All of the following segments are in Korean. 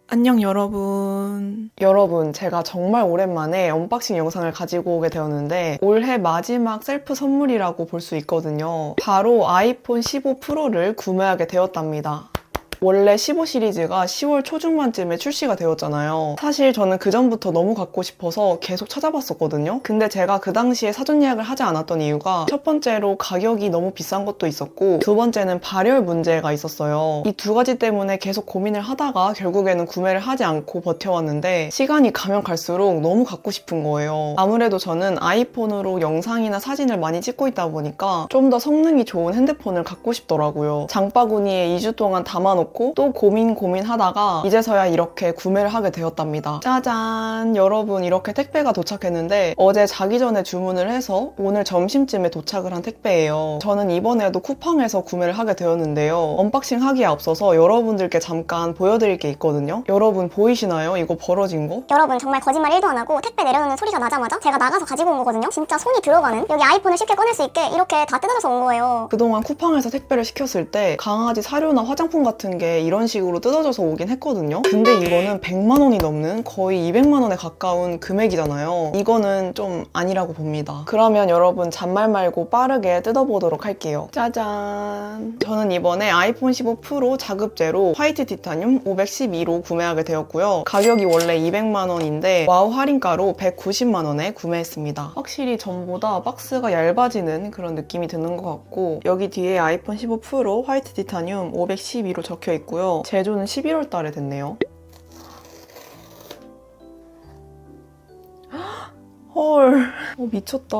안녕 여러분, 제가 정말 오랜만에 언박싱 영상을 가지고 오게 되었는데 올해 마지막 셀프 선물이라고 볼 수 있거든요. 바로 아이폰 15 프로를 구매하게 되었답니다. 원래 15 시리즈가 10월 초중반쯤에 출시가 되었잖아요. 사실 저는 그전부터 너무 갖고 싶어서 계속 찾아봤었거든요. 근데 제가 그 당시에 사전 예약을 하지 않았던 이유가 첫 번째로 가격이 너무 비싼 것도 있었고 두 번째는 발열 문제가 있었어요. 이 두 가지 때문에 계속 고민을 하다가 결국에는 구매를 하지 않고 버텨왔는데 시간이 가면 갈수록 너무 갖고 싶은 거예요. 아무래도 저는 아이폰으로 영상이나 사진을 많이 찍고 있다 보니까 좀 더 성능이 좋은 핸드폰을 갖고 싶더라고요. 장바구니에 2주 동안 담아놓고 또 고민하다가 이제서야 이렇게 구매를 하게 되었답니다. 짜잔! 여러분, 이렇게 택배가 도착했는데 어제 자기 전에 주문을 해서 오늘 점심쯤에 도착을 한 택배예요. 저는 이번에도 쿠팡에서 구매를 하게 되었는데요. 언박싱 하기에 앞서서 여러분들께 잠깐 보여드릴 게 있거든요. 여러분 보이시나요? 이거 벌어진 거? 여러분 정말 거짓말 1도 안 하고 택배 내려놓는 소리가 나자마자 제가 나가서 가지고 온 거거든요. 진짜 손이 들어가는, 여기 아이폰을 쉽게 꺼낼 수 있게 이렇게 다 뜯어져서 온 거예요. 그동안 쿠팡에서 택배를 시켰을 때 강아지 사료나 화장품 같은 게 이런 식으로 뜯어져서 오긴 했거든요. 근데 이거는 100만 원이 넘는 거의 200만 원에 가까운 금액이잖아요. 이거는 좀 아니라고 봅니다. 그러면 여러분 잔말 말고 빠르게 뜯어보도록 할게요. 짜잔! 저는 이번에 아이폰 15 프로 자급제로 화이트 티타늄 512로 구매하게 되었고요. 가격이 원래 200만 원인데 와우 할인가로 190만 원에 구매했습니다. 확실히 전보다 박스가 얇아지는 그런 느낌이 드는 것 같고 여기 뒤에 아이폰 15 프로 화이트 티타늄 512로 적혀 있고요. 제조는 11월 달에 됐네요. 헐, 미쳤다.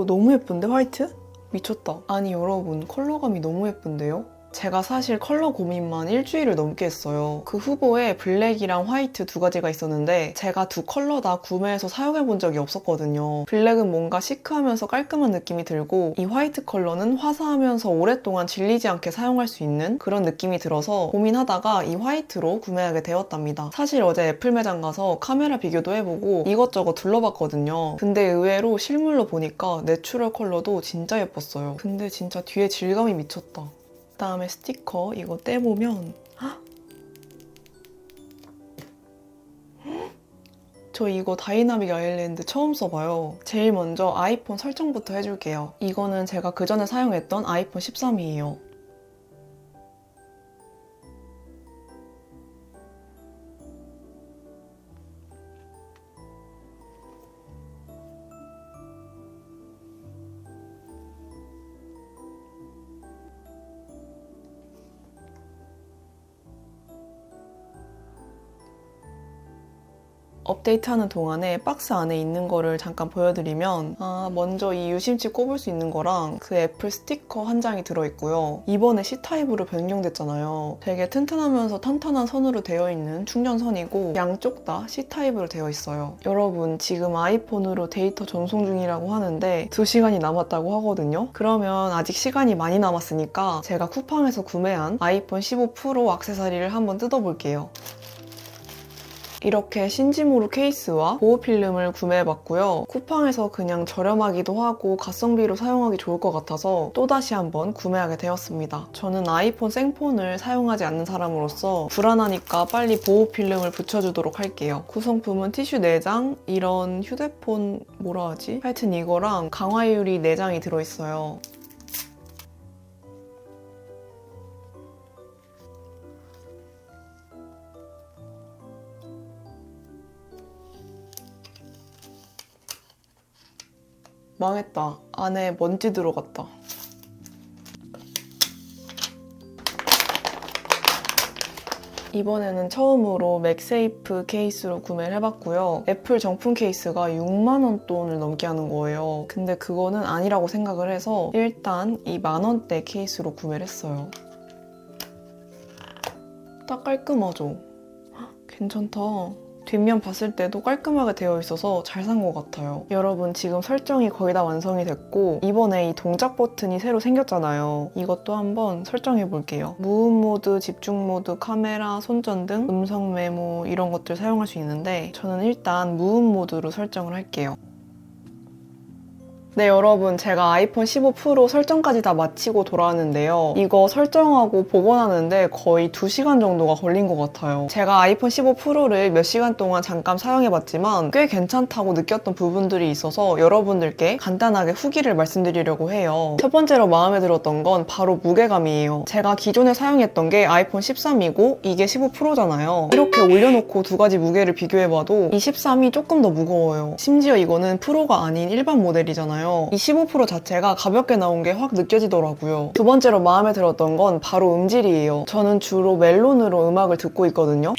너무 예쁜데, 화이트? 미쳤다. 아니, 여러분, 컬러감이 너무 예쁜데요? 제가 사실 컬러 고민만 일주일을 넘게 했어요. 그 후보에 블랙이랑 화이트 두 가지가 있었는데 제가 두 컬러 다 구매해서 사용해본 적이 없었거든요. 블랙은 뭔가 시크하면서 깔끔한 느낌이 들고 이 화이트 컬러는 화사하면서 오랫동안 질리지 않게 사용할 수 있는 그런 느낌이 들어서 고민하다가 이 화이트로 구매하게 되었답니다. 사실 어제 애플 매장 가서 카메라 비교도 해보고 이것저것 둘러봤거든요. 근데 의외로 실물로 보니까 내추럴 컬러도 진짜 예뻤어요. 근데 진짜 뒤에 질감이 미쳤다. 그다음에 스티커 이거 떼보면 저 이거 다이나믹 아일랜드 처음 써봐요. 제일 먼저 아이폰 설정부터 해줄게요. 이거는 제가 그전에 사용했던 아이폰 13이에요. 업데이트하는 동안에 박스 안에 있는 거를 잠깐 보여드리면 먼저 이 유심칩 꼽을 수 있는 거랑 그 애플 스티커 한 장이 들어있고요. 이번에 C타입으로 변경됐잖아요. 되게 튼튼하면서 탄탄한 선으로 되어 있는 충전선이고 양쪽 다 C타입으로 되어 있어요. 여러분 지금 아이폰으로 데이터 전송 중이라고 하는데 2시간이 남았다고 하거든요. 그러면 아직 시간이 많이 남았으니까 제가 쿠팡에서 구매한 아이폰 15 프로 액세서리를 한번 뜯어볼게요. 이렇게 신지모루 케이스와 보호필름을 구매해봤고요. 쿠팡에서 그냥 저렴하기도 하고 가성비로 사용하기 좋을 것 같아서 또다시 한번 구매하게 되었습니다. 저는 아이폰 생폰을 사용하지 않는 사람으로서 불안하니까 빨리 보호필름을 붙여주도록 할게요. 구성품은 티슈 4장, 이런 휴대폰 뭐라 하지? 하여튼 이거랑 강화유리 4장이 들어있어요. 망했다. 안에 먼지 들어갔다. 이번에는 처음으로 맥세이프 케이스로 구매를 해봤고요. 애플 정품 케이스가 6만 원 돈을 넘게 하는 거예요. 근데 그거는 아니라고 생각을 해서 일단 이 만원대 케이스로 구매를 했어요. 딱 깔끔하죠? 헉, 괜찮다. 뒷면 봤을 때도 깔끔하게 되어 있어서 잘 산 것 같아요. 여러분 지금 설정이 거의 다 완성이 됐고 이번에 이 동작 버튼이 새로 생겼잖아요. 이것도 한번 설정해 볼게요. 무음 모드, 집중 모드, 카메라, 손전등, 음성 메모 이런 것들 사용할 수 있는데 저는 일단 무음 모드로 설정을 할게요. 네, 여러분, 제가 아이폰 15 프로 설정까지 다 마치고 돌아왔는데요. 이거 설정하고 복원하는데 거의 2시간 정도가 걸린 것 같아요. 제가 아이폰 15 프로를 몇 시간 동안 잠깐 사용해봤지만 꽤 괜찮다고 느꼈던 부분들이 있어서 여러분들께 간단하게 후기를 말씀드리려고 해요. 첫 번째로 마음에 들었던 건 바로 무게감이에요. 제가 기존에 사용했던 게 아이폰 13이고 이게 15 프로잖아요. 이렇게 올려놓고 두 가지 무게를 비교해봐도 이 13이 조금 더 무거워요. 심지어 이거는 프로가 아닌 일반 모델이잖아요. 이 15 프로 자체가 가볍게 나온 게 확 느껴지더라고요. 두 번째로 마음에 들었던 건 바로 음질이에요. 저는 주로 멜론으로 음악을 듣고 있거든요.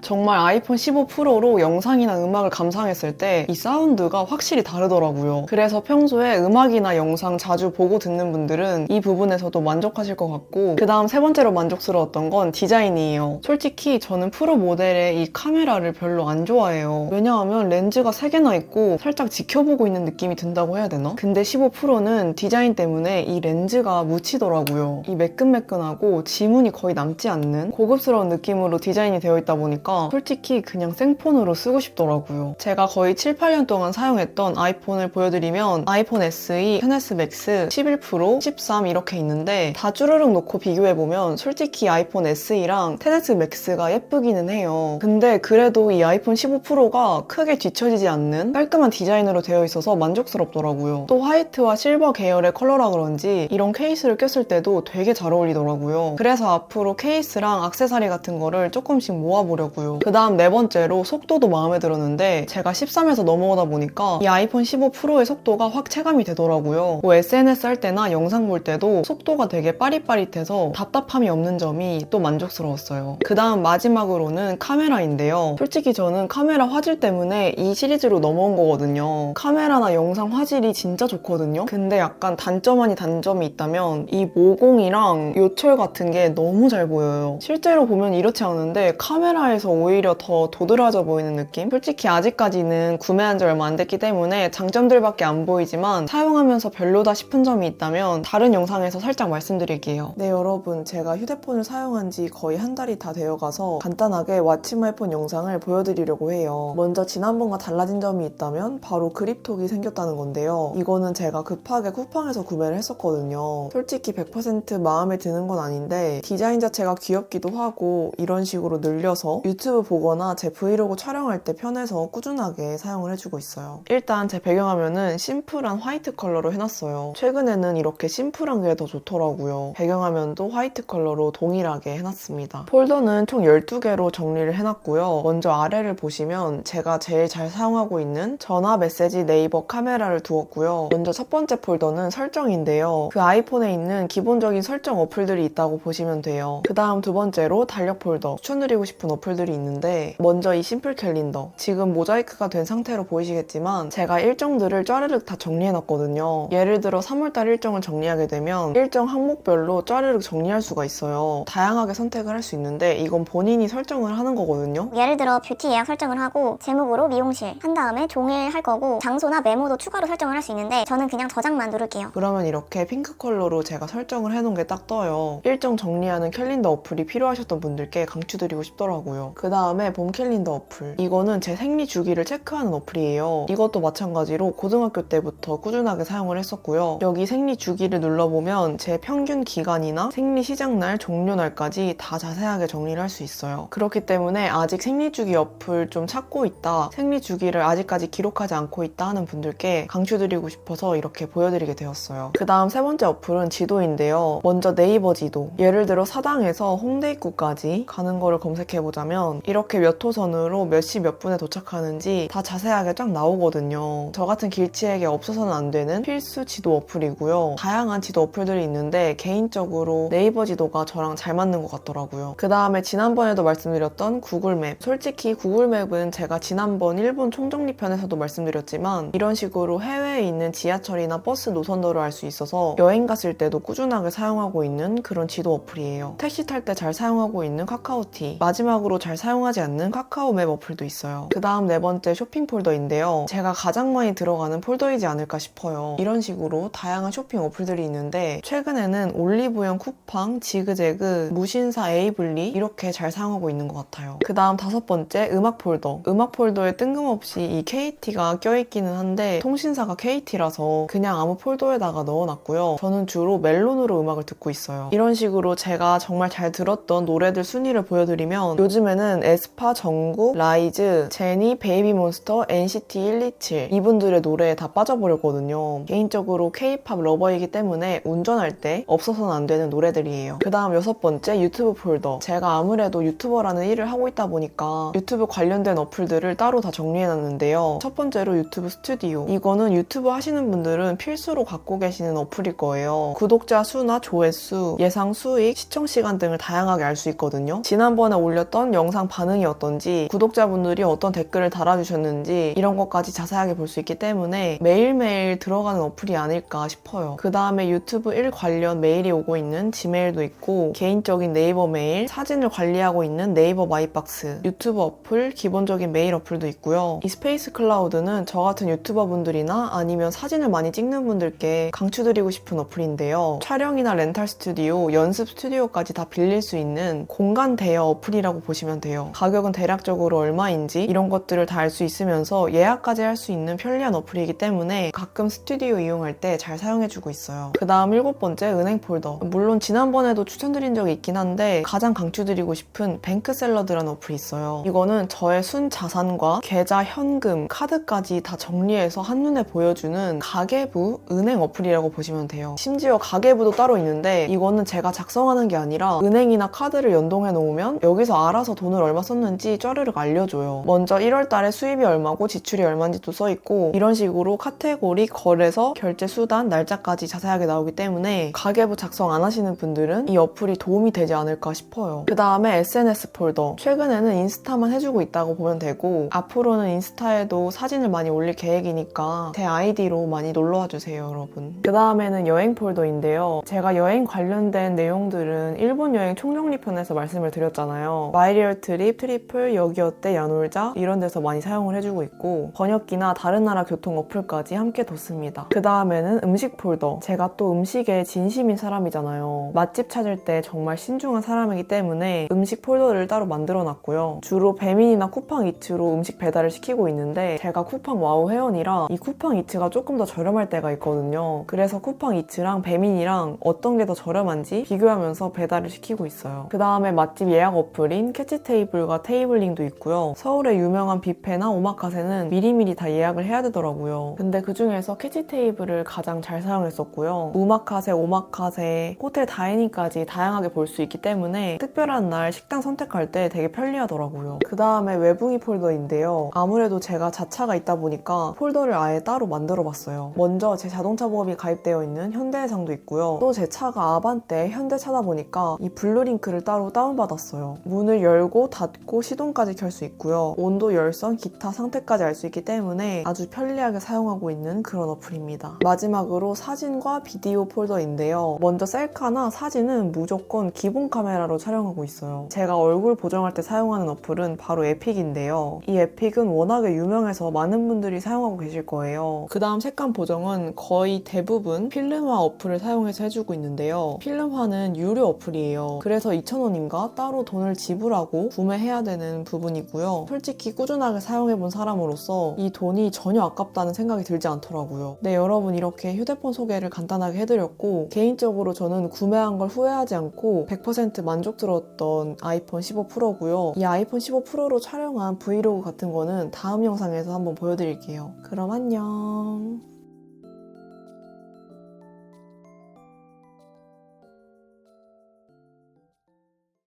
정말 아이폰 15 프로로 영상이나 음악을 감상했을 때 이 사운드가 확실히 다르더라고요. 그래서 평소에 음악이나 영상 자주 보고 듣는 분들은 이 부분에서도 만족하실 것 같고, 그 다음 세 번째로 만족스러웠던 건 디자인이에요. 솔직히 저는 프로 모델의 이 카메라를 별로 안 좋아해요. 왜냐하면 렌즈가 3개나 있고 살짝 지켜보고 있는 느낌이 든다고 해야 되나? 근데 15 프로는 디자인 때문에 이 렌즈가 묻히더라고요. 이 매끈매끈하고 지문이 거의 남지 않는 고급스러운 느낌으로 디자인이 되어 있다 보니까 솔직히 그냥 생폰으로 쓰고 싶더라고요. 제가 거의 7, 8년 동안 사용했던 아이폰을 보여드리면 아이폰 SE, XS Max, 11 프로, 13 이렇게 있는데 다 쭈르륵 놓고 비교해보면 솔직히 아이폰 SE랑 XS Max가 예쁘기는 해요. 근데 그래도 이 아이폰 15 프로가 크게 뒤처지지 않는 깔끔한 디자인으로 되어 있어서 만족스럽더라고요. 또 화이트와 실버 계열의 컬러라 그런지 이런 케이스를 꼈을 때도 되게 잘 어울리더라고요. 그래서 앞으로 케이스랑 액세서리 같은 거를 조금씩 모아보려고요. 그 다음 네 번째로 속도도 마음에 들었는데 제가 13에서 넘어오다 보니까 이 아이폰 15 프로의 속도가 확 체감이 되더라고요. 뭐 SNS 할 때나 영상 볼 때도 속도가 되게 빠릿빠릿해서 답답함이 없는 점이 또 만족스러웠어요. 그 다음 마지막으로는 카메라인데요. 솔직히 저는 카메라 화질 때문에 이 시리즈로 넘어온 거거든요. 카메라나 영상 화질이 진짜 좋거든요. 근데 약간 단점 아닌 단점이 있다면 이 모공이랑 요철 같은 게 너무 잘 보여요. 실제로 보면 이렇지 않은데 카메라에서 오히려 더 도드라져 보이는 느낌? 솔직히 아직까지는 구매한 지 얼마 안 됐기 때문에 장점들밖에 안 보이지만 사용하면서 별로다 싶은 점이 있다면 다른 영상에서 살짝 말씀드릴게요. 네, 여러분, 제가 휴대폰을 사용한 지 거의 한 달이 다 되어가서 간단하게 왓츠마이폰 영상을 보여드리려고 해요. 먼저 지난번과 달라진 점이 있다면 바로 그립톡이 생겼다는 건데요. 이거는 제가 급하게 쿠팡에서 구매를 했었거든요. 솔직히 100% 마음에 드는 건 아닌데 디자인 자체가 귀엽기도 하고 이런 식으로 늘려서 유튜브 보거나 제 브이로그 촬영할 때 편해서 꾸준하게 사용을 해주고 있어요. 일단 제 배경화면은 심플한 화이트 컬러로 해놨어요. 최근에는 이렇게 심플한 게 더 좋더라고요. 배경화면도 화이트 컬러로 동일하게 해놨습니다. 폴더는 총 12개로 정리를 해놨고요. 먼저 아래를 보시면 제가 제일 잘 사용하고 있는 전화, 메시지, 네이버, 카메라를 두었고요. 먼저 첫 번째 폴더는 설정인데요. 그 아이폰에 있는 기본적인 설정 어플들이 있다고 보시면 돼요. 그 다음 두 번째로 달력 폴더, 추천드리고 싶은 어플들이 있는데 먼저 이 심플 캘린더, 지금 모자이크가 된 상태로 보이시겠지만 제가 일정들을 짜르륵 다 정리해놨거든요. 예를 들어 3월달 일정을 정리하게 되면 일정 항목별로 짜르륵 정리할 수가 있어요. 다양하게 선택을 할 수 있는데 이건 본인이 설정을 하는 거거든요. 예를 들어 뷰티 예약 설정을 하고 제목으로 미용실 한 다음에 종일 할 거고 장소나 메모도 추가로 설정을 할 수 있는데 저는 그냥 저장만 누를게요. 그러면 이렇게 핑크 컬러로 제가 설정을 해놓은 게 딱 떠요. 일정 정리하는 캘린더 어플이 필요하셨던 분들께 강추드리고 싶더라고요. 그 다음에 봄 캘린더 어플, 이거는 제 생리 주기를 체크하는 어플이에요. 이것도 마찬가지로 고등학교 때부터 꾸준하게 사용을 했었고요. 여기 생리 주기를 눌러보면 제 평균 기간이나 생리 시작날, 종료날까지 다 자세하게 정리를 할 수 있어요. 그렇기 때문에 아직 생리 주기 어플 좀 찾고 있다, 생리 주기를 아직까지 기록하지 않고 있다 하는 분들께 강추드리고 싶어서 이렇게 보여드리게 되었어요. 그 다음 세 번째 어플은 지도인데요. 먼저 네이버 지도, 예를 들어 사당에서 홍대 입구까지 가는 거를 검색해보자면 이렇게 몇 호선으로 몇 시 몇 분에 도착하는지 다 자세하게 쫙 나오거든요. 저 같은 길치에게 없어서는 안 되는 필수 지도 어플이고요. 다양한 지도 어플들이 있는데 개인적으로 네이버 지도가 저랑 잘 맞는 것 같더라고요. 그 다음에 지난번에도 말씀드렸던 구글맵, 솔직히 구글맵은 제가 지난번 일본 총정리편에서도 말씀드렸지만 이런 식으로 해외에 있는 지하철이나 버스 노선도를 알 수 있어서 여행 갔을 때도 꾸준하게 사용하고 있는 그런 지도 어플이에요. 택시 탈 때 잘 사용하고 있는 카카오티, 마지막으로 잘 잘 사용하지 않는 카카오맵 어플도 있어요. 그 다음 네 번째 쇼핑 폴더인데요. 제가 가장 많이 들어가는 폴더이지 않을까 싶어요. 이런 식으로 다양한 쇼핑 어플들이 있는데 최근에는 올리브영 쿠팡, 지그재그, 무신사 에이블리 이렇게 잘 사용하고 있는 것 같아요. 그 다음 다섯 번째 음악 폴더. 음악 폴더에 뜬금없이 이 KT가 껴있기는 한데 통신사가 KT라서 그냥 아무 폴더에다가 넣어놨고요. 저는 주로 멜론으로 음악을 듣고 있어요. 이런 식으로 제가 정말 잘 들었던 노래들 순위를 보여드리면 요즘에는 에스파, 정국, 라이즈, 제니, 베이비몬스터, NCT 127 이분들의 노래에 다 빠져버렸거든요. 개인적으로 K-팝 러버이기 때문에 운전할 때 없어서는 안 되는 노래들이에요. 그 다음 여섯 번째 유튜브 폴더. 제가 아무래도 유튜버라는 일을 하고 있다 보니까 유튜브 관련된 어플들을 따로 다 정리해놨는데요. 첫 번째로 유튜브 스튜디오. 이거는 유튜브 하시는 분들은 필수로 갖고 계시는 어플일 거예요. 구독자 수나 조회수, 예상 수익, 시청 시간 등을 다양하게 알 수 있거든요. 지난번에 올렸던 영상 반응이 어떤지, 구독자분들이 어떤 댓글을 달아주셨는지 이런 것까지 자세하게 볼 수 있기 때문에 매일매일 들어가는 어플이 아닐까 싶어요. 그 다음에 유튜브 일 관련 메일이 오고 있는 지메일도 있고 개인적인 네이버 메일, 사진을 관리하고 있는 네이버 마이박스, 유튜브 어플, 기본적인 메일 어플도 있고요. 이 스페이스 클라우드는 저 같은 유튜버 분들이나 아니면 사진을 많이 찍는 분들께 강추드리고 싶은 어플인데요. 촬영이나 렌탈 스튜디오, 연습 스튜디오까지 다 빌릴 수 있는 공간 대여 어플이라고 보시면 돼요. 가격은 대략적으로 얼마인지 이런 것들을 다 알 수 있으면서 예약까지 할 수 있는 편리한 어플이기 때문에 가끔 스튜디오 이용할 때 잘 사용해주고 있어요. 그 다음 일곱 번째 은행 폴더. 물론 지난번에도 추천드린 적이 있긴 한데 가장 강추드리고 싶은 뱅크샐러드라는 어플이 있어요. 이거는 저의 순 자산과 계좌, 현금, 카드까지 다 정리해서 한눈에 보여주는 가계부 은행 어플이라고 보시면 돼요. 심지어 가계부도 따로 있는데 이거는 제가 작성하는 게 아니라 은행이나 카드를 연동해 놓으면 여기서 알아서 돈을 얼마 썼는지 쫘르륵 알려줘요. 먼저 1월 달에 수입이 얼마고 지출이 얼마인지도 써있고 이런 식으로 카테고리, 거래소, 결제 수단, 날짜까지 자세하게 나오기 때문에 가계부 작성 안 하시는 분들은 이 어플이 도움이 되지 않을까 싶어요. 그 다음에 SNS 폴더. 최근에는 인스타만 해주고 있다고 보면 되고 앞으로는 인스타에도 사진을 많이 올릴 계획이니까 제 아이디로 많이 놀러와 주세요, 여러분. 그 다음에는 여행 폴더인데요. 제가 여행 관련된 내용들은 일본 여행 총정리편에서 말씀을 드렸잖아요. 마이리얼 트립, 트리플, 여기 어때, 야놀자 이런 데서 많이 사용을 해주고 있고 번역기나 다른 나라 교통 어플까지 함께 뒀습니다. 그 다음에는 음식 폴더. 제가 또 음식에 진심인 사람이잖아요. 맛집 찾을 때 정말 신중한 사람이기 때문에 음식 폴더를 따로 만들어놨고요. 주로 배민이나 쿠팡이츠로 음식 배달을 시키고 있는데 제가 쿠팡 와우 회원이라 이 쿠팡이츠가 조금 더 저렴할 때가 있거든요. 그래서 쿠팡이츠랑 배민이랑 어떤 게 더 저렴한지 비교하면서 배달을 시키고 있어요. 그 다음에 맛집 예약 어플인 캐치테이블과 테이블링도 있고요. 서울의 유명한 뷔페나 오마카세는 미리미리 다 예약을 해야 되더라고요. 근데 그 중에서 캐치테이블을 가장 잘 사용했었고요. 우마카세, 오마카세, 호텔 다이닝까지 다양하게 볼 수 있기 때문에 특별한 날 식당 선택할 때 되게 편리하더라고요. 그 다음에 외붕이 폴더인데요. 아무래도 제가 자차가 있다 보니까 폴더를 아예 따로 만들어봤어요. 먼저 제 자동차 보험이 가입되어 있는 현대해상도 있고요. 또 제 차가 아반떼 현대차다 보니까 이 블루링크를 따로 다운받았어요. 문을 열고 닫고 시동까지 켤 수 있고요. 온도, 열선, 기타 상태까지 알 수 있기 때문에 아주 편리하게 사용하고 있는 그런 어플입니다. 마지막으로 사진과 비디오 폴더인데요. 먼저 셀카나 사진은 무조건 기본 카메라로 촬영하고 있어요. 제가 얼굴 보정할 때 사용하는 어플은 바로 에픽인데요. 이 에픽은 워낙에 유명해서 많은 분들이 사용하고 계실 거예요. 그 다음 색감 보정은 거의 대부분 필름화 어플을 사용해서 해주고 있는데요. 필름화는 유료 어플이에요. 그래서 2,000원인가 따로 돈을 지불하고 구매해야 되는 부분이고요. 솔직히 꾸준하게 사용해본 사람으로서 이 돈이 전혀 아깝다는 생각이 들지 않더라고요. 네, 여러분 이렇게 휴대폰 소개를 간단하게 해드렸고 개인적으로 저는 구매한 걸 후회하지 않고 100% 만족스러웠던 아이폰 15 프로고요. 이 아이폰 15 프로로 촬영한 브이로그 같은 거는 다음 영상에서 한번 보여드릴게요. 그럼 안녕.